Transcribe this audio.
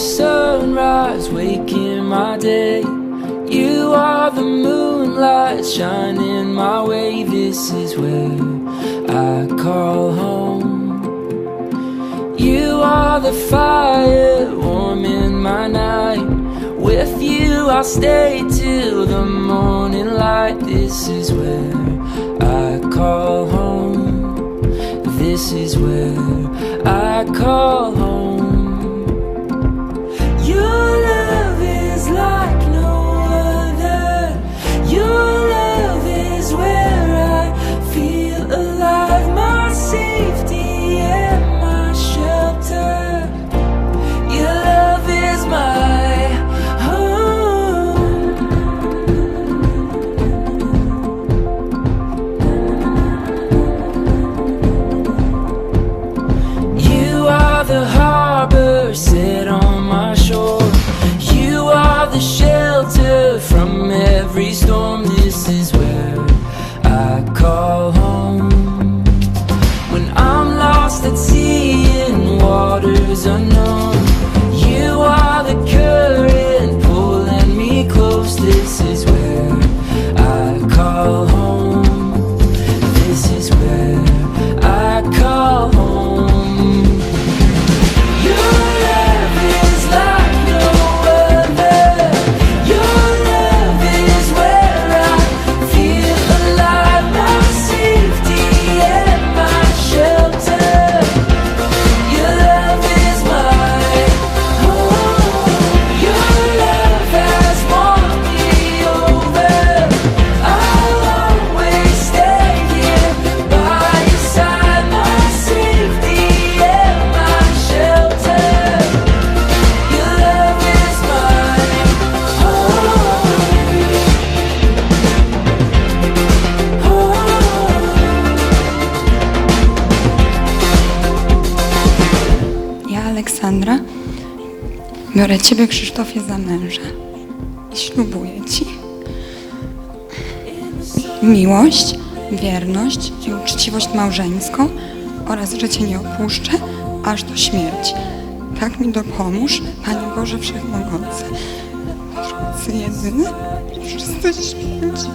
sunrise, waking my day. You are the moonlight shining my way. This is where I call home. You are the fire warming my night. With you I'll stay till the morning light. This is where I call home. This is where I call home. Your love is like no other. Your love is where I feel alive. My safety and my shelter. Your love is my home. You are the harbor set on my shore. You are the shelter from every storm. This is where I call home. When I'm lost at sea in waters unknown, you are the current pulling me close. This is where I call home. This is where I call home. Your love is like no other. Your love is where I feel alive. My safety and my shelter. Your love is my home. Your love has won me over. I'll always stay here by your side. My safety and my shelter. Your love is my home. Ja, Aleksandra, biorę Ciebie, Krzysztofie, za męża i ślubuję Ci miłość, wierność i uczciwość małżeńską oraz, że Cię nie opuszczę aż do śmierci. Tak mi dopomóż, Panie Boże Wszechmogący, Trójcy jedyny, wszyscy święci.